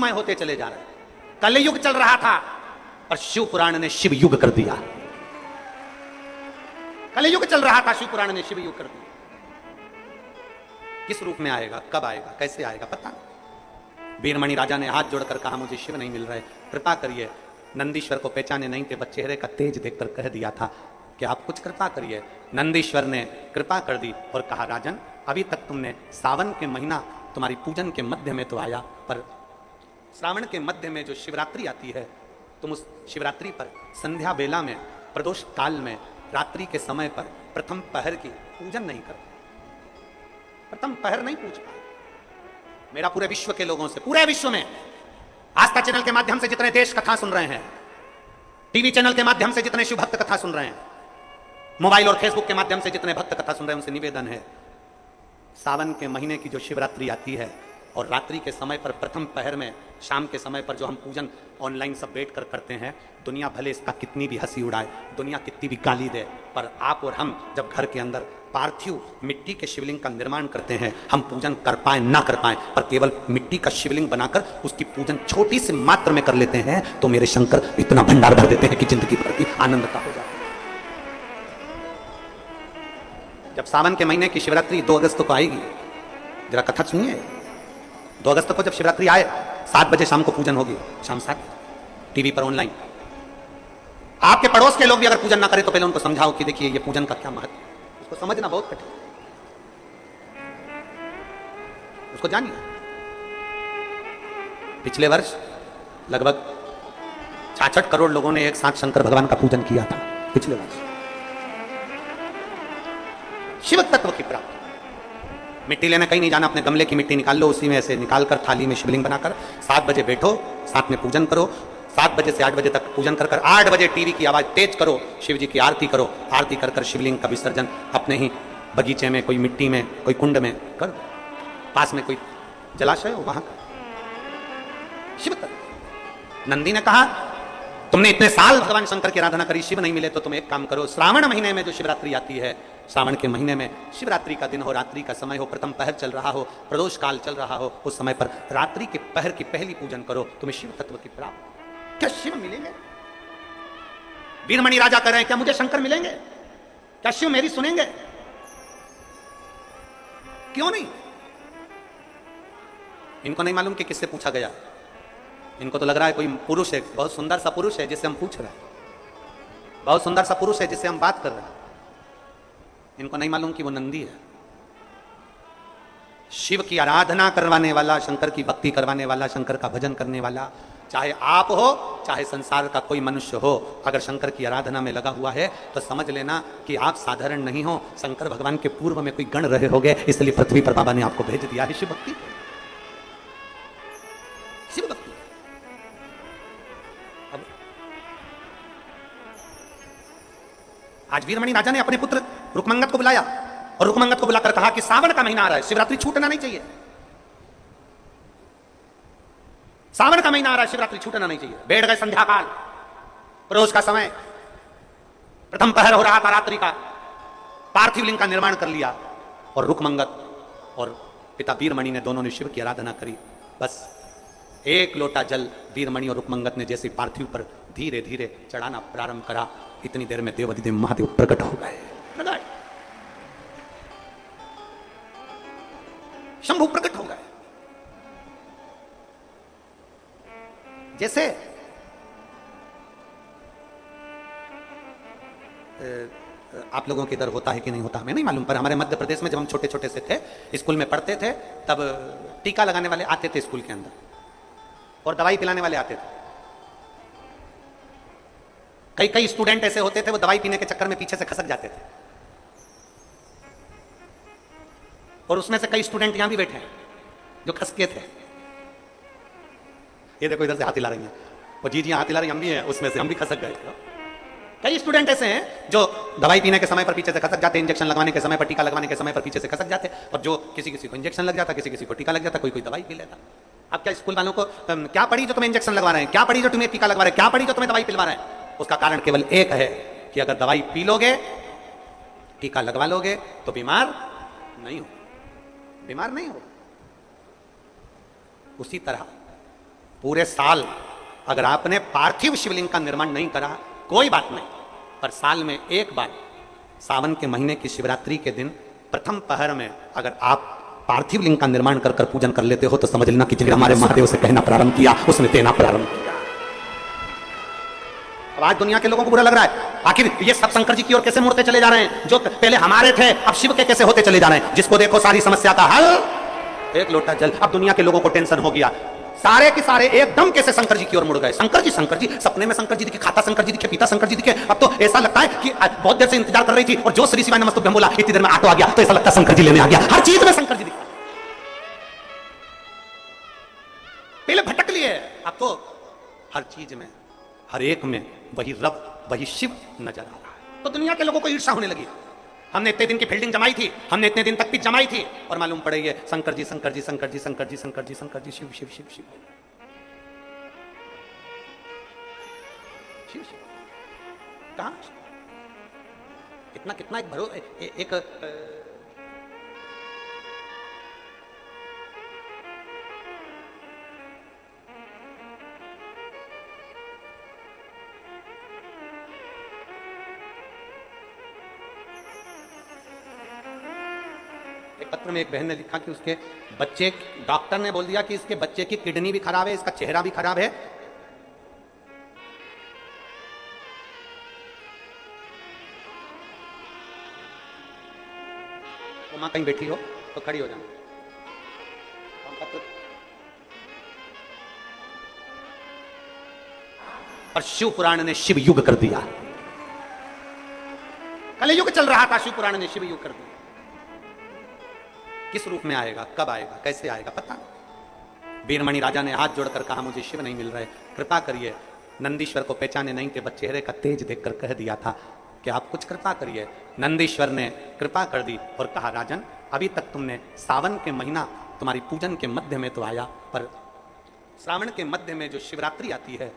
शिवमय होते चले जा रहे। कलयुग चल रहा था और शिव पुराण ने शिव युग कर दिया। कलयुग चल रहा था, शिव पुराण ने शिव युग कर दिया। किस रूप में आएगा, कब आएगा, कैसे आएगा, पता नहीं। वीरमणि राजा ने हाथ जोड़कर कहा, मुझे शिव नहीं मिल रहे, कृपा करिए। नंदीश्वर को पहचाने नहीं थे, बस चेहरे का तेज देखकर कह दिया था कि आप कुछ कृपा करिए। नंदीश्वर ने कृपा कर दी और कहा, राजन अभी तक तुमने सावन के महीना तुम्हारी पूजन के मध्य में तो आया, पर श्रावण के मध्य में जो शिवरात्रि आती है, तुम उस शिवरात्रि पर संध्या बेला में, प्रदोष काल में, रात्रि के समय पर प्रथम पहर की पूजन नहीं करते। प्रथम पहर नहीं पूज पाए। मेरा पूरे विश्व के लोगों से, पूरे विश्व में आस्था चैनल के माध्यम से जितने देश कथा सुन रहे हैं, टीवी चैनल के माध्यम से जितने शिव भक्त कथा सुन रहे हैं, मोबाइल और फेसबुक के माध्यम से जितने भक्त कथा सुन रहे हैं, उनसे निवेदन है, सावन के महीने की जो शिवरात्रि आती है और रात्रि के समय पर प्रथम पहर में, शाम के समय पर जो हम पूजन ऑनलाइन सब बैठ कर करते हैं, दुनिया भले इसका कितनी भी हंसी उड़ाए, दुनिया कितनी भी गाली दे, पर आप और हम जब घर के अंदर पार्थिव मिट्टी के शिवलिंग का निर्माण करते हैं, हम पूजन कर पाए ना कर पाए, पर केवल मिट्टी का शिवलिंग बनाकर उसकी पूजन छोटी सी मात्र में कर लेते हैं, तो मेरे शंकर इतना भंडार भर देते हैं कि जिंदगी भर की आनंदता हो जाती है। जब सावन के महीने की शिवरात्रि 2 अगस्त को आएगी, जरा कथा सुनिए। 2 अगस्त को जब शिवरात्रि आए, 7 बजे शाम को पूजन होगी, शाम 7 टीवी पर ऑनलाइन। आपके पड़ोस के लोग भी अगर पूजन ना करें तो पहले उनको समझाओ कि देखिए ये पूजन का क्या महत्व है, उसको समझना बहुत कठिन, उसको जानिए। पिछले वर्ष लगभग 66 करोड़ लोगों ने एक साथ शंकर भगवान का पूजन किया था। पिछले वर्ष शिव तत्व की प्राप्ति। मिट्टी लेने कहीं नहीं जाना, अपने गमले की मिट्टी निकाल लो, उसी में ऐसे निकालकर थाली में शिवलिंग बनाकर 7 बजे बैठो, साथ में पूजन करो। 7 बजे से 8 बजे तक पूजन कर 8 बजे टीवी की आवाज तेज करो, शिव जी की आरती करो। आरती कर कर शिवलिंग का विसर्जन अपने ही बगीचे में, कोई मिट्टी में, कोई कुंड में कर, पास में कोई जलाशय हो वहां कर। शिव तत्व। नंदी ने कहा, तुमने इतने साल भगवान शंकर की आराधना करी, शिव नहीं मिले, तो तुम एक काम करो, श्रावण महीने में जो शिवरात्रि आती है, श्रावण के महीने में शिवरात्रि का दिन हो, रात्रि का समय हो, प्रथम पहर चल रहा हो, प्रदोष काल चल रहा हो, उस समय पर रात्रि के पहर की पहली पूजन करो, तुम्हें शिव तत्व की प्राप्ति। क्या शिव मिलेंगे? वीरमणि राजा कह रहे हैं, क्या मुझे शंकर मिलेंगे? क्या शिव मेरी सुनेंगे? क्यों नहीं? इनको नहीं मालूम कि किससे पूछा गया। इनको तो लग रहा है कोई पुरुष है, बहुत सुंदर सा पुरुष है जिससे हम पूछ रहे हैं, बहुत सुंदर सा पुरुष है जिससे हम बात कर रहे हैं। इनको नहीं मालूम कि वो नंदी है। शिव की आराधना करवाने वाला, शंकर की भक्ति करवाने वाला, शंकर का भजन करने वाला, चाहे आप हो चाहे संसार का कोई मनुष्य हो, अगर शंकर की आराधना में लगा हुआ है तो समझ लेना कि आप साधारण नहीं हो। शंकर भगवान के पूर्व में कोई गण रहे होंगे, इसलिए पृथ्वी पर बाबा ने आपको भेज दिया है शिव भक्ति। शिव भक्ति। अब आज वीरमणि राजा ने अपने पुत्र रुकमंगत को बुलाया और रुकमंगत को बुलाकर कहा कि सावन का महीना आ रहा है, शिवरात्रि छूटना नहीं चाहिए। सावन का महीना आ रहा है, शिवरात्रि छूटना नहीं चाहिए। बैठ गए संध्या काल, प्रदोष का समय, प्रथम पहर हो रहा था रात्रि का, पार्थिव लिंग का निर्माण कर लिया और रुकमंगत और पिता वीरमणि ने दोनों ने शिव की आराधना करी। बस एक लोटा जल वीरमणि और रुकमंगत ने जैसे पार्थिव पर धीरे धीरे चढ़ाना प्रारंभ करा, इतनी देर में देवाधिदेव महादेव प्रकट हो गए। शंभु प्रकट हो गए। जैसे आप लोगों के इधर होता है कि नहीं होता हमें नहीं मालूम, पर हमारे मध्य प्रदेश में जब हम छोटे छोटे से थे, स्कूल में पढ़ते थे, तब टीका लगाने वाले आते थे स्कूल के अंदर और दवाई पिलाने वाले आते थे। कई कई स्टूडेंट ऐसे होते थे, वो दवाई पीने के चक्कर में पीछे से खसक जाते थे, और उसमें से कई स्टूडेंट यहां भी बैठे हैं जो खसके थे। ये देखो इधर से हाथ हिला रही हैं, वो जी हाथ हिला रही, हम भी हैं उसमें से, हम भी खसक गए थे। कई स्टूडेंट ऐसे हैं जो दवाई पीने के समय पर पीछे से खसक जाते, इंजेक्शन लगवाने के समय पर, टीका लगवाने के समय पर पीछे से खसक जाते, और जो किसी किसी को इंजेक्शन लग जाता, किसी किसी को टीका लग जाता, कोई कोई दवाई पी लेता। अब क्या स्कूल वालों को क्या पड़ी जो तुम्हें इंजेक्शन लगवा रहे हैं, क्या पड़ी जो तुम्हें टीका लगवा रहे हैं, क्या पड़ी जो तुम्हें दवाई पिलवा रहे हैं? उसका कारण केवल एक है कि अगर दवाई पी लोगे, टीका लगवा लोगे तो बीमार नहीं हो, बीमार नहीं हो। उसी तरह पूरे साल अगर आपने पार्थिव शिवलिंग का निर्माण नहीं करा कोई बात नहीं, पर साल में एक बार सावन के महीने की शिवरात्रि के दिन प्रथम पहर में अगर आप पार्थिव लिंग का निर्माण कर कर पूजन कर लेते हो तो समझ लेना कि जिन्हें हमारे महादेव से कहना प्रारंभ किया उसने देना प्रारंभ किया। अब आज दुनिया के लोगों को बुरा लग रहा है, आखिर ये सब शंकर जी की ओर कैसे मुड़ते चले जा रहे हैं, जो पहले हमारे थे अब शिव के कैसे होते चले जा रहे हैं। जिसको देखो सारी समस्या का हल एक लोटा जल। अब दुनिया के लोगों को टेंशन हो गया, सारे के सारे एकदम कैसे शंकर जी की ओर मुड़ गए। शंकर जी सपने में शंकर जी दिखे, खाता शंकर जी दिखे, पीता शंकर जी दिखे। अब तो ऐसा लगता है कि बहुत देर से इंतजार कर रही थी और जो श्री शिवाय नमस्तुभ्यं बोला इतनी देर में ऑटो आ गया तो ऐसा लगता है शंकर जी लेने आ गया। हर चीज में शंकर जी दिखा, पहले भटक लिए, अब तो हर चीज में हर एक में वही रब वही शिव नजर आ रहा है। तो दुनिया के लोगों को ईर्ष्या होने लगी। हमने इतने दिन की फील्डिंग जमाई थी, हमने इतने दिन तक पिच जमाई थी और मालूम पड़े ये शंकर जी शंकर जी शंकर जी शंकर जी शंकर जी शंकर जी शिव शिव शिव शिव शिव शिव कहां कितना कितना एक भरो एक पत्र में एक बहन ने लिखा कि उसके बच्चे, डॉक्टर ने बोल दिया कि इसके बच्चे की किडनी भी खराब है, इसका चेहरा भी खराब है। तो मां कहीं बैठी हो तो खड़ी हो जाना। और शिव पुराण ने शिव युग कर दिया। कलयुग चल रहा था, शिव पुराण ने शिव युग कर दिया। किस रूप में आएगा, कब आएगा, कैसे आएगा पता नहीं। वीरमणि राजा ने हाथ जोड़कर कहा मुझे शिव नहीं मिल रहे, कृपा करिए। नंदीश्वर को पहचाने नहीं थे, बस चेहरे का तेज देखकर कह दिया था कि आप कुछ कृपा करिए। नंदीश्वर ने कृपा कर दी और कहा राजन अभी तक तुमने सावन के महीना तुम्हारी पूजन के मध्य में तो आया, पर श्रावण के मध्य में जो शिवरात्रि आती है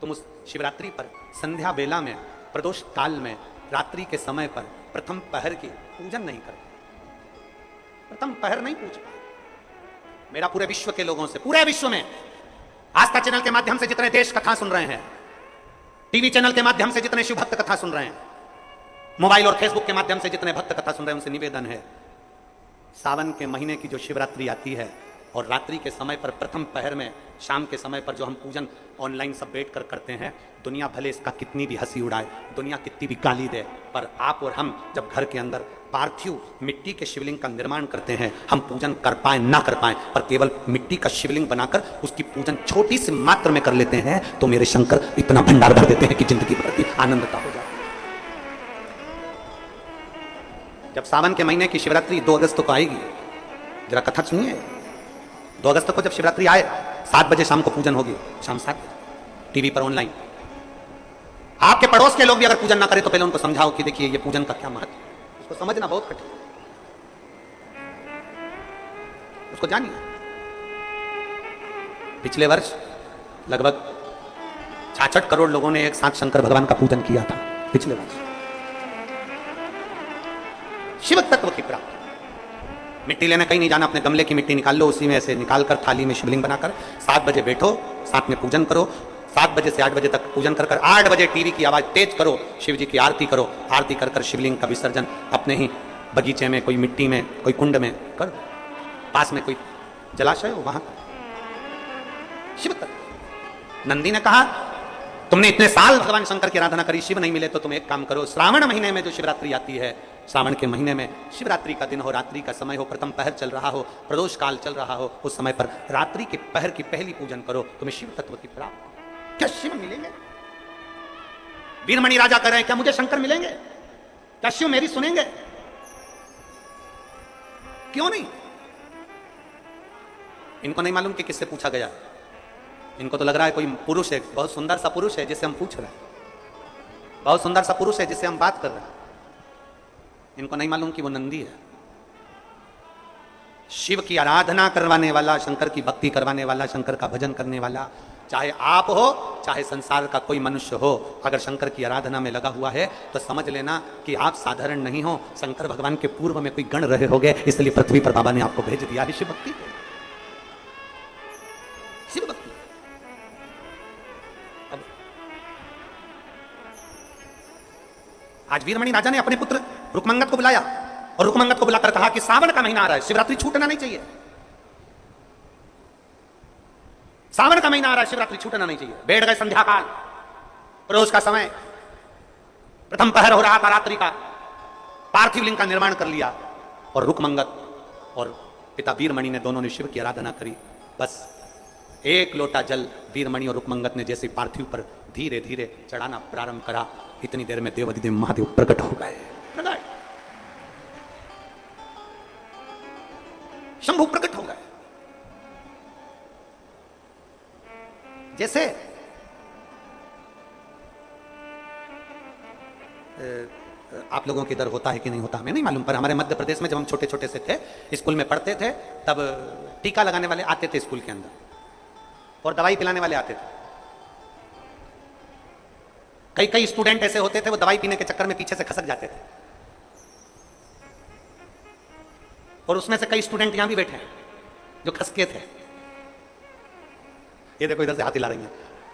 तुम उस शिवरात्रि पर संध्या बेला में प्रदोष काल में रात्रि के समय पर प्रथम पहर की पूजन नहीं करते। प्रथम पहर नहीं पूछ पाए। मेरा पूरे विश्व के लोगों से, पूरे विश्व में आस्था चैनल के माध्यम से जितने देश कथा सुन रहे हैं, टीवी चैनल के माध्यम से जितने शिव भक्त कथा सुन रहे हैं, मोबाइल और फेसबुक के माध्यम से जितने भक्त कथा सुन रहे हैं, उनसे निवेदन है सावन के महीने की जो शिवरात्रि आती है और रात्रि के समय पर प्रथम पहर में शाम के समय पर जो हम पूजन ऑनलाइन सब बैठ कर करते हैं, दुनिया भले इसका कितनी भी हंसी उड़ाए, दुनिया कितनी भी गाली दे, पर आप और हम जब घर के अंदर पार्थिव मिट्टी के शिवलिंग का निर्माण करते हैं, हम पूजन कर पाए ना कर पाए, पर केवल मिट्टी का शिवलिंग बनाकर उसकी पूजन छोटी सी मात्र में कर लेते हैं तो मेरे शंकर इतना भंडार भर देते हैं कि जिंदगी भर की आनंद का हो जाए। जब सावन के महीने की शिवरात्रि 2 अगस्त को आएगी, जरा कथा सुनिए। 2 अगस्त को जब शिवरात्रि आए 7 बजे शाम को पूजन होगी, शाम 7 टीवी पर ऑनलाइन। आपके पड़ोस के लोग भी अगर पूजन ना करें तो पहले उनको समझाओ कि देखिए ये पूजन का क्या महत्व है, उसको समझना बहुत कठिन, उसको जानिए। पिछले वर्ष लगभग 66 करोड़ लोगों ने एक साथ शंकर भगवान का पूजन किया था पिछले वर्ष। शिव तत्व की प्राप्ति, मिट्टी लेने कहीं नहीं जाना, अपने गमले की मिट्टी निकाल लो, उसी में ऐसे निकालकर थाली में शिवलिंग बनाकर 7 बजे बैठो, साथ में पूजन करो। 7 बजे से 8 बजे तक पूजन कर 8 बजे टीवी की आवाज तेज करो, शिव जी की आरती करो। आरती कर कर शिवलिंग का विसर्जन अपने ही बगीचे में, कोई मिट्टी में, कोई कुंड में कर, पास में कोई जलाशय हो वहां शिव तत्व। नंदी ने कहा तुमने इतने साल भगवान शंकर की आराधना करी, शिव नहीं मिले तो तुम एक काम करो, श्रावण महीने में जो शिवरात्रि आती है, श्रावण के महीने में शिवरात्रि का दिन हो, रात्रि का समय हो, प्रथम पहर चल रहा हो, प्रदोष काल चल रहा हो, उस समय पर रात्रि के पहर की पहली पूजन करो, तुम्हें शिव तत्व की प्राप्ति। क्या शिव मिलेंगे? वीरमणि राजा कह रहे हैं क्या मुझे शंकर मिलेंगे? क्या शिव मेरी सुनेंगे? क्यों नहीं? इनको नहीं मालूम कि किससे पूछा गया, इनको तो लग रहा है कोई पुरुष है, बहुत सुंदर सा पुरुष है जिससे हम पूछ रहे हैं, बहुत सुंदर सा पुरुष है जिससे हम बात कर रहे हैं। इनको नहीं मालूम कि वो नंदी है, शिव की आराधना करवाने वाला, शंकर की भक्ति करवाने वाला, शंकर का भजन करने वाला, चाहे आप हो चाहे संसार का कोई मनुष्य हो, अगर शंकर की आराधना में लगा हुआ है तो समझ लेना कि आप साधारण नहीं हो, शंकर भगवान के पूर्व में कोई गण रहे होगे, इसलिए पृथ्वी पर बाबा ने आपको भेज दिया है शिव भक्ति। शिव भक्ति आज वीरमणि राजा ने अपने पुत्र रुकमंगत को बुलाया और रुकमंगत को बुलाकर कहा कि सावन का महीना आ रहा है, शिवरात्रि छूटना नहीं चाहिए। सावन का महीना आ रहा है, शिवरात्रि छूटना नहीं चाहिए। बैठ गए संध्या काल, रोज का समय, प्रथम पहर हो रहा था रात्रि का। पार्थिव लिंग का निर्माण कर लिया और रुकमंगत और पिता वीरमणि ने दोनों ने शिव की आराधना करी। बस एक लोटा जल वीरमणि और रुकमंगत ने जैसे पार्थिव पर धीरे धीरे चढ़ाना प्रारंभ करा, इतनी देर में देवाधिदेव महादेव प्रकट हो गए। शंभु प्रकट हो गए। जैसे आप लोगों के इधर होता है कि नहीं होता हमें नहीं मालूम, पर हमारे मध्य प्रदेश में जब हम छोटे छोटे से थे, स्कूल में पढ़ते थे, तब टीका लगाने वाले आते थे स्कूल के अंदर और दवाई पिलाने वाले आते थे। कई कई स्टूडेंट ऐसे होते थे वो दवाई पीने के चक्कर में पीछे से खसक जाते थे, और उसमें से कई स्टूडेंट यहां भी बैठे हैं जो खसके थे। ये देखो इधर से हाथ हिला रही हैं,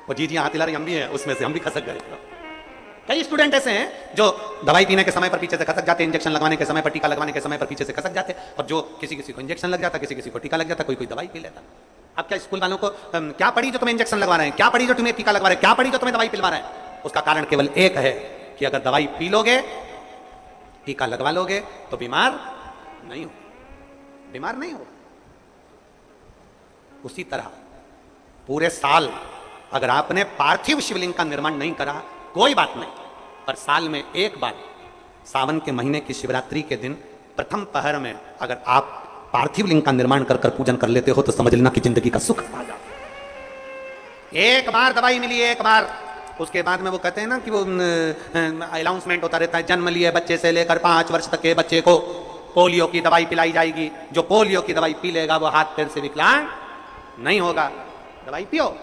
वो जी हाथ हिला रही, हम भी हैं उसमें से, हम भी खसक गए। कई स्टूडेंट ऐसे हैं जो दवाई पीने के समय पर पीछे से खसक जाते, इंजेक्शन लगवाने के समय पर, टीका लगवाने के समय पर पीछे से खसक जाते, और जो किसी किसी को इंजेक्शन लग जाता, किसी किसी को टीका लग जाता, कोई कोई दवाई पी लेता। अब क्या स्कूल वालों को क्या पड़ी जो तुम्हें इंजेक्शन लगवा रहे हैं, क्या पड़ी जो तुम्हें टीका लगवा रहे हैं, क्या पड़ी जो तुम्हें दवाई पिलवा रहे हैं? उसका कारण केवल एक है कि अगर दवाई पी लोगे, टीका लगवा लोगे तो बीमार नहीं हो, बीमार नहीं हो। उसी तरह पूरे साल अगर आपने पार्थिव शिवलिंग का निर्माण नहीं करा कोई बात नहीं, पर साल में एक बार सावन के महीने की शिवरात्रि के दिन प्रथम पहर में अगर आप पार्थिव लिंग का निर्माण कर पूजन कर लेते हो तो समझ लेना कि जिंदगी का सुख आ जाता। एक बार दवाई मिली, एक बार, उसके बाद में वो कहते हैं ना कि वो अनाउंसमेंट होता रहता है, जन्म लिए बच्चे से लेकर 5 वर्ष तक के बच्चे को पोलियो की दवाई पिलाई जाएगी। जो पोलियो की दवाई पी लेगा वो हाथ पैर से विकलांग नहीं होगा। दवाई पियो।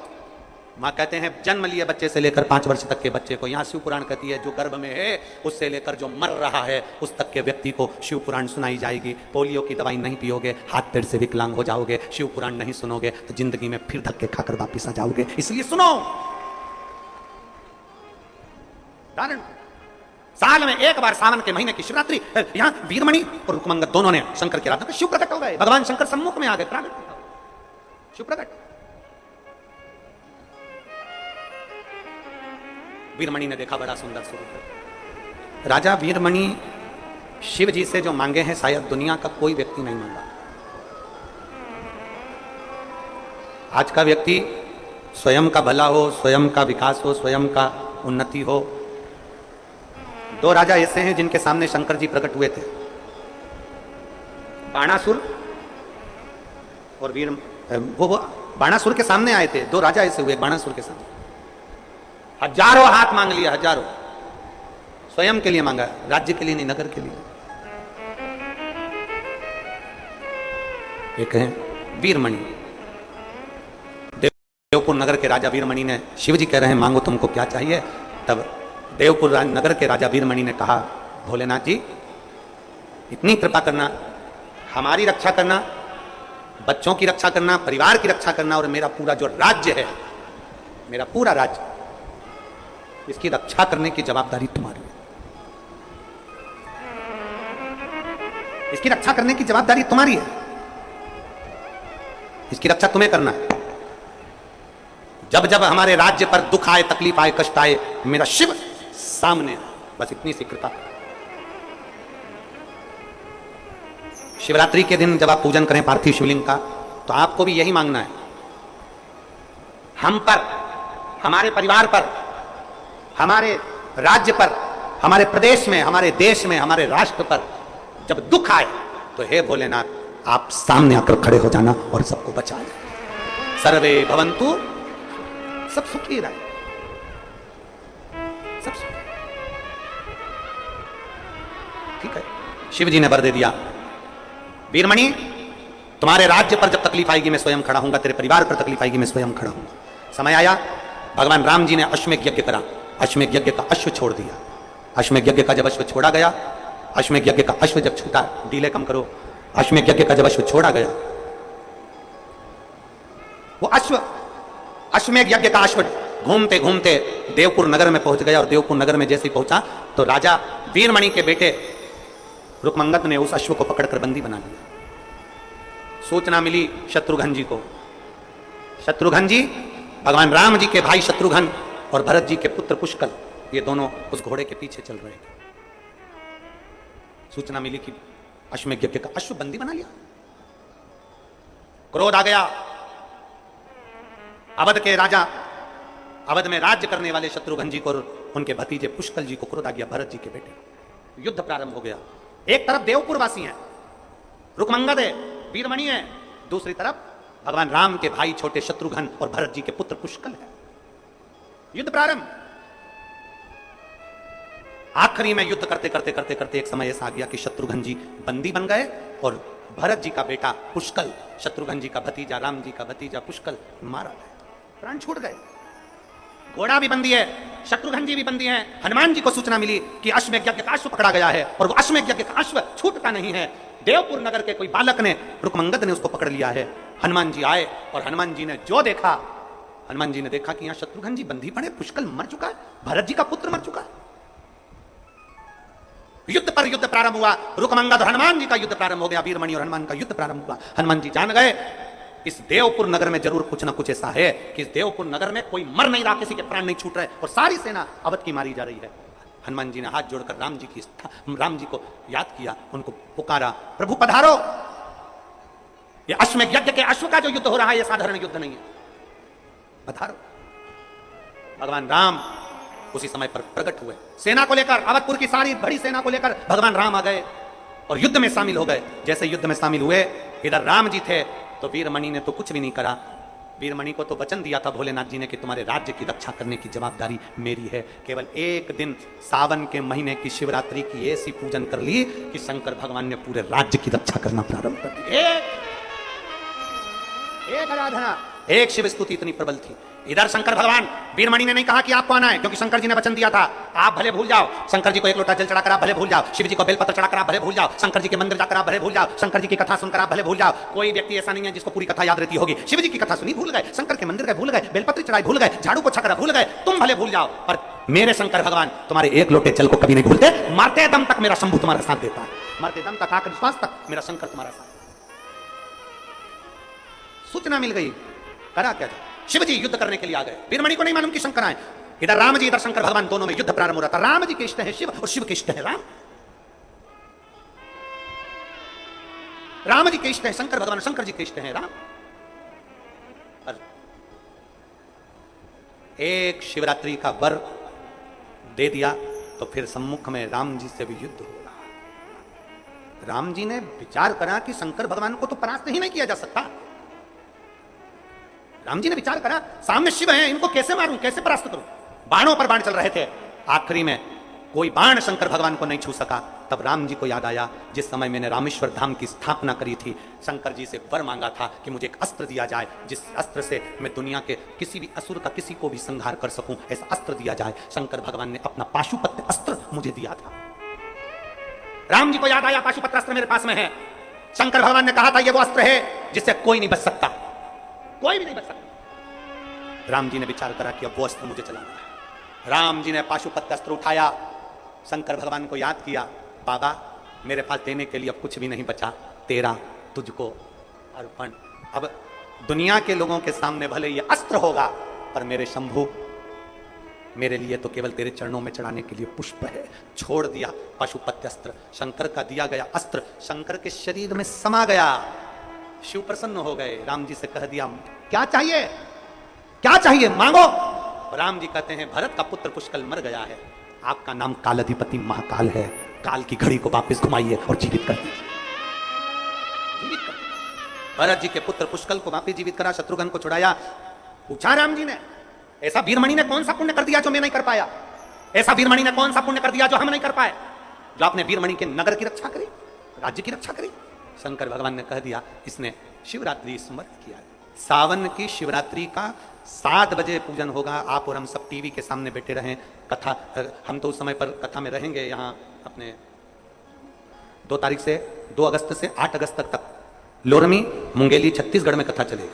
माँ कहते हैं जन्म लिए बच्चे से लेकर 5 वर्ष तक के बच्चे को, यहाँ शिव पुराण कहती है जो गर्भ में है उससे लेकर जो मर रहा है उस तक के व्यक्ति को शिव पुराण सुनाई जाएगी। पोलियो की दवाई नहीं पियोगे, हाथ पैर से विकलांग हो जाओगे, शिव पुराण नहीं सुनोगे तो जिंदगी में फिर धक्के खाकर वापिस आ जाओगे। इसलिए सुनो, कारण साल में एक बार सावन के महीने की शिवरात्रि, यहाँ वीरमणि और रुकमंगत दोनों ने शंकर की आराधना कर शिव प्रकट हो गए। भगवान शंकर सम्मुख में आ गए, प्रकट शिव प्रकट। वीरमणि ने देखा बड़ा सुंदर स्वरूप। राजा वीरमणि शिव जी से जो मांगे हैं शायद दुनिया का कोई व्यक्ति नहीं मांगा। आज का व्यक्ति स्वयं का भला हो, स्वयं का विकास हो, स्वयं का उन्नति हो। 2 राजा ऐसे हैं जिनके सामने शंकर जी प्रकट हुए थे, बाणासुर और वीर। वो बाणासुर के सामने आए थे, 2 राजा ऐसे हुए बाणासुर के सामने। हजारों हाथ मांग लिया, हजारों, स्वयं के लिए मांगा, राज्य के लिए नहीं, नगर के लिए। एक है वीरमणि, देवपुर नगर के राजा वीरमणि ने, शिव जी कह रहे हैं मांगो तुमको क्या चाहिए, तब देवपुर नगर के राजा वीरमणि ने कहा भोलेनाथ जी इतनी कृपा करना, हमारी रक्षा करना, बच्चों की रक्षा करना, परिवार की रक्षा करना, और मेरा पूरा जो राज्य है, मेरा पूरा राज्य, इसकी रक्षा करने की जवाबदारी तुम्हारी है। इसकी रक्षा करने की जवाबदारी तुम्हारी है, इसकी रक्षा तुम्हें करना है। जब जब हमारे राज्य पर दुख आए, तकलीफ आए, कष्ट आए, मेरा शिव सामने, बस इतनी सी कृपा। शिवरात्रि के दिन जब आप पूजन करें पार्थिव शिवलिंग का तो आपको भी यही मांगना है। हम पर, हमारे परिवार पर, हमारे राज्य पर, हमारे प्रदेश में, हमारे देश में, हमारे राष्ट्र पर जब दुख आए तो हे भोलेनाथ आप सामने आकर खड़े हो जाना और सबको बचा लेना। सर्वे भवन्तु, सब सुखी रहे, सब सुखी। ठीक है, शिव जी ने वर दे दिया, वीरमणि तुम्हारे राज्य पर जब तकलीफ आएगी मैं स्वयं खड़ा हूंगा, तेरे परिवार पर तकलीफ आएगी मैं स्वयं खड़ा हूंगा। समय आया, भगवान राम जी ने अश्वमेध यज्ञ करा, अश्वमेध यज्ञ का अश्व छोड़ दिया। अश्वमेध यज्ञ का जब अश्व छोड़ा गया, अश्वमेध यज्ञ का अश्व जब छूटा, डीले कम करो, अश्वमेध यज्ञ का जब अश्व छोड़ा गया, वो अश्व, अश्वमेध यज्ञ का अश्व घूमते घूमते देवपुर नगर में पहुंच गया और देवपुर नगर में जैसे ही पहुंचा तो राजा वीरमणि के बेटे रुकमंगद ने उस अश्व को पकड़कर बंदी बना लिया। सूचना मिली शत्रुघ्न जी को। शत्रुघ्न जी भगवान राम जी के भाई शत्रुघ्न और भरत जी के पुत्र पुष्कल, ये दोनों उस घोड़े के पीछे चल रहे थे। सूचना मिली कि अश्वमेध यज्ञ का अश्व बंदी बना लिया। क्रोध आ गया। अवध के राजा, अवध में राज्य करने वाले शत्रुघ्न जी को और उनके भतीजे पुष्कल जी को क्रोध आ गया, भरत जी के बेटे। युद्ध प्रारंभ हो गया। एक तरफ देवपुर वासी हैं, रुकमंगद है, वीरमणि है, दूसरी तरफ भगवान राम के भाई छोटे शत्रुघ्न और भरत जी के पुत्र पुष्कल है। युद्ध प्रारंभ। आखिरी में युद्ध करते करते करते करते एक समय ऐसा आ गया कि शत्रुघ्न जी बंदी बन गए और भरत जी का बेटा पुष्कल, शत्रुघ्न जी का भतीजा, राम जी का भतीजा पुष्कल मारा गया, प्राण छूट गए। घोड़ा भी बंदी है, शत्रुघ्न जी भी बंदी हैं। हनुमान जी को सूचना मिली कि अश्वमेध यज्ञ का अश्व पकड़ा गया है और वो अश्वमेध यज्ञ का अश्व छूटता नहीं है। देवपुर नगर के कोई बालक ने, रुकमंगद ने उसको पकड़ लिया है। हनुमान जी आए और हनुमान जी ने जो देखा, हनुमान जी ने देखा कि यहां शत्रुघ्न जी बंदी पड़े, पुष्कल मर चुका है, भरत जी का पुत्र मर चुका है। युद्ध पर युद्ध प्रारंभ हुआ। रुकमंगद और हनुमान जी का युद्ध प्रारंभ हो गया। वीरमणि और हनुमान का युद्ध प्रारंभ हुआ। हनुमान जी जान गए इस देवपुर नगर में जरूर कुछ ना कुछ ऐसा है कि इस देवपुर नगर में कोई मर नहीं रहा, किसी के प्राण नहीं छूट रहे और सारी सेना अवध की मारी जा रही है। हनुमान जी ने हाथ जोड़कर राम जी को याद किया, उनको पुकारा, प्रभु पधारो। ये अश्वमेध यज्ञ के अश्व का जो युद्ध हो रहा है ये साधारण युद्ध नहीं है, पधारो। भगवान राम उसी समय पर प्रकट हुए, सेना को लेकर, अवधपुर की सारी बड़ी सेना को लेकर भगवान राम आ गए और युद्ध में शामिल हो गए। जैसे युद्ध में शामिल हुए, इधर राम जी थे तो वीरमणि ने तो कुछ भी नहीं करा। वीरमणि को तो वचन दिया था भोलेनाथ जी ने कि तुम्हारे राज्य की रक्षा करने की जवाबदारी मेरी है। केवल एक दिन सावन के महीने की शिवरात्रि की ऐसी पूजन कर ली कि शंकर भगवान ने पूरे राज्य की रक्षा करना प्रारंभ कर दी। एक आराधना, एक शिव स्तुति इतनी प्रबल थी। इधर शंकर भगवान, वीरमणि ने नहीं कहा कि आपको आना है, क्योंकि शंकर जी ने वचन दिया था आप भले भूल जाओ। शंकर जी को एक लोटा जल चढ़ाकर आप भले भूल जाओ, शिव जी को बेलपत्र चढ़ाकर आप भले भूल जाओ, शंकर जी के मंदिर जाकर आप भले भूल जाओ, शंकर जी की कथा सुनकर आप भले भूल जाओ। कोई व्यक्ति ऐसा नहीं है जिसको पूरी कथा याद रहती होगी। शिव जी की कथा सुनी भूल गए, शंकर के मंदिर गए भूल गए, बेलपत्र चढ़ाई भूल गए, झाड़ू पोछा करा भूल गए, तुम भले भूल जाओ, पर मेरे शंकर भगवान तुम्हारे एक लोटे जल को कभी नहीं भूलते। मरते दम तक मेरा शंभु तुम्हारा साथ देता है, मरते दम तक, आखिरी श्वास तक मेरा शंकर तुम्हारा साथ। सूचना मिल गई, करा क्या जाए। शिव जी युद्ध करने के लिए आ गए। वीरमणि को नहीं मालूम कि शंकर आए। इधर राम जी, इधर शंकर भगवान, दोनों में युद्ध प्रारंभ हो रहा था। राम जी के इष्ट है शिव और शिव के इष्ट है राम। राम जी के इष्ट है शंकर भगवान, शंकर जी के इष्ट है राम। एक शिवरात्रि का वर दे दिया तो फिर सम्मुख में राम जी से भी युद्ध हो रहा। राम जी ने विचार करा कि शंकर भगवान को तो परास्त ही नहीं किया जा सकता। राम जी ने विचार करा, सामने शिव हैं, इनको कैसे मारूं, कैसे परास्त करूं। बाणों पर बाण चल रहे थे। आखिरी में कोई बाण शंकर भगवान को नहीं छू सका। तब राम जी को याद आया, जिस समय मैंने रामेश्वर धाम की स्थापना करी थी, शंकर जी से वर मांगा था कि मुझे एक अस्त्र दिया जाए, जिस अस्त्र से मैं दुनिया के किसी भी असुर का किसी को भी संहार कर सकूं, ऐसा अस्त्र दिया जाए। शंकर भगवान ने अपना पाशुपत्र अस्त्र मुझे दिया था। राम जी को याद आया, पाशुपत्र अस्त्र मेरे पास में है। शंकर भगवान ने कहा था ये वो अस्त्र है जिससे कोई नहीं बच सकता, कोई भी नहीं बच सकता। राम जी ने विचार करा कि अब वो अस्त्र मुझे चलाना है। राम जी ने पाशुपत्र अस्त्र उठाया, शंकर भगवान को याद किया, बाबा मेरे पास देने के लिए अब कुछ भी नहीं बचा, तेरा तुझको अर्पण। अब दुनिया के लोगों के सामने भले ये अस्त्र होगा, पर मेरे शंभु, मेरे लिए तो केवल तेरे चरणों में चढ़ाने के लिए पुष्प है। छोड़ दिया पाशुपत्र अस्त्र, शंकर का दिया गया अस्त्र शंकर के शरीर में समा गया। शिव प्रसन्न हो गए, राम जी से कह दिया क्या चाहिए, क्या चाहिए मांगो। राम जी कहते हैं भरत का पुत्र पुष्कल मर गया है, आपका नाम कालाधिपति महाकाल है, काल की घड़ी को वापस घुमाइए और जीवित कर दीजिए। भरत जी के पुत्र पुष्कल को वापस जीवित करा, शत्रुघ्न को छुड़ाया। पूछा राम जी ने, ऐसा वीरमणि ने कौन सा पुण्य कर दिया जो मैं नहीं कर पाया, ऐसा वीरमणि ने कौन सा पुण्य कर दिया जो हम नहीं कर पाए, जो आपने वीरमणि के नगर की रक्षा करी, राज्य की रक्षा करी। शंकर भगवान ने कह दिया इसने शिवरात्रि स्मरण किया। सावन की शिवरात्रि का 7 बजे पूजन होगा। आप और हम सब टीवी के सामने बैठे रहें, कथा, हम तो उस समय पर कथा में रहेंगे। यहाँ अपने 2 तारीख से 2 अगस्त से 8 अगस्त तक लोरमी मुंगेली छत्तीसगढ़ में कथा चलेगी।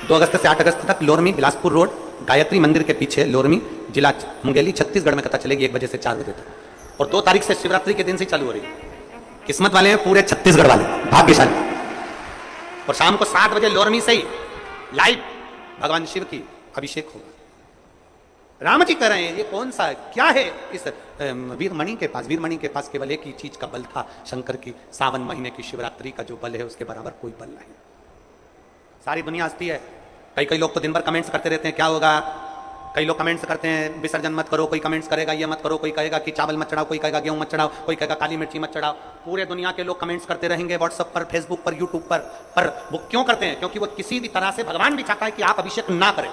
2 अगस्त से 8 अगस्त तक लोरमी बिलासपुर रोड गायत्री मंदिर के पीछे लोरमी, जिला मुंगेली, छत्तीसगढ़ में कथा चलेगी 1 बजे से 4 बजे तक। और 2 तारीख से शिवरात्रि के दिन से चालू हो रही है। किस्मत वाले हैं पूरे छत्तीसगढ़ वाले, भाग्यशाली। और शाम को 7 बजे लोरमी से ही लाइव भगवान शिव की अभिषेक होगा। राम जी कह रहे हैं ये कौन सा क्या है इस वीरमणि के पास? वीरमणि के पास केवल एक ही चीज का बल था, शंकर की सावन महीने की शिवरात्रि का जो बल है उसके बराबर कोई बल नहीं। सारी दुनिया हंसती है। कई लोग तो दिन भर कमेंट्स करते रहते हैं क्या होगा। कई लोग कमेंट्स करते हैं विसर्जन मत करो, कोई कमेंट्स करेगा ये मत करो, कोई कहेगा कि चावल मत चढ़ाओ, कोई कहेगा गेहूं मत चढ़ाओ, कोई कहेगा काली मिर्ची मत चढ़ाओ। पूरे दुनिया के लोग कमेंट्स करते रहेंगे व्हाट्सएप पर, फेसबुक पर, यूट्यूब पर वो क्यों करते हैं? क्योंकि वो किसी भी तरह से भगवान भी चाहता है कि आप अभिषेक ना करें।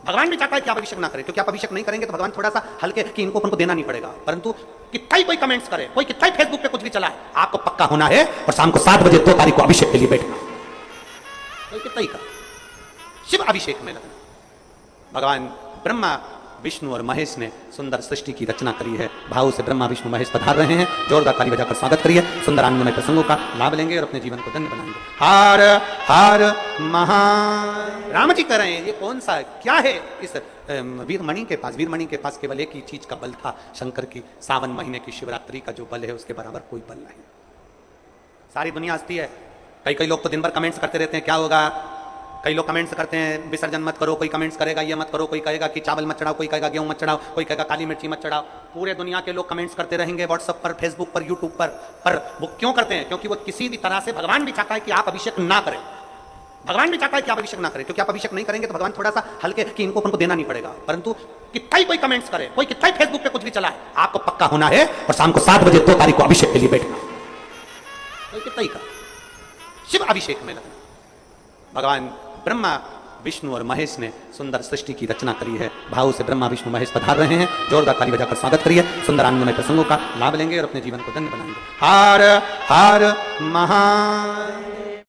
भगवान भी चाहता है कि आप अभिषेक ना करें, क्योंकि आप अभिषेक नहीं करेंगे तो भगवान थोड़ा सा हल्के कि इनको उनको देना नहीं पड़ेगा। परंतु कितना ही कोई कमेंट्स करे, कोई कितना ही फेसबुक पे कुछ भी चलाए, आपको पक्का होना है और शाम को 7 बजे 2 तारीख को अभिषेक के लिए बैठना। कोई कितना ही का शिव अभिषेक में लगना। भगवान ब्रह्मा विष्णु और महेश ने सुंदर सृष्टि की रचना करी है। भाव से ब्रह्मा विष्णु महेश पधार रहे हैं। जोरदार ताली बजाकर स्वागत करिए। सुंदर आनंदमय प्रसंगों का लाभ लेंगे और अपने जीवन को धन्य बनाएंगे। हार हार महा राम जी कह रहे हैं ये कौन सा क्या है इस वीरमणि के पास? वीरमणि के पास केवल एक ही चीज का बल था, शंकर की सावन महीने की शिवरात्रि का जो बल है उसके बराबर कोई बल नहीं। सारी दुनिया हंसती है। कई लोग तो दिन भर कमेंट्स करते रहते हैं क्या होगा। कई लोग कमेंट्स करते हैं विसर्जन मत करो, कोई कमेंट्स करेगा ये मत करो, कोई कहेगा कि चावल मत चढ़ाओ, कोई कहेगा गेहूं मत चढ़ाओ, कोई कहेगा काली मिर्ची मत चढ़ाओ। पूरे दुनिया के लोग कमेंट्स करते रहेंगे व्हाट्सएप पर, फेसबुक पर, यूट्यूब पर वो क्यों करते हैं? क्योंकि वो किसी भी तरह से भगवान भी चाहता है कि आप अभिषेक ना करें। भगवान भी चाहता है कि आप अभिषेक ना करें, क्योंकि आप अभिषेक नहीं करेंगे तो भगवान थोड़ा सा हल्के कि इनको उनको देना नहीं पड़ेगा। परंतु कितना ही कोई कमेंट्स करे, कोई कितना ही फेसबुक पे कुछ भी चलाए, आपको पक्का होना है और शाम को 7 बजे 2 तारीख को अभिषेक के लिए बैठना। कोई कितना ही का शिव अभिषेक में लगना। भगवान ब्रह्मा विष्णु और महेश ने सुंदर सृष्टि की रचना करी है। भाव से ब्रह्मा विष्णु महेश पधार रहे हैं। जोरदार ताली बजाकर स्वागत करिए। सुंदर आनंदमय प्रसंगों का लाभ लेंगे और अपने जीवन को धन्य बनाएंगे। हार हार महा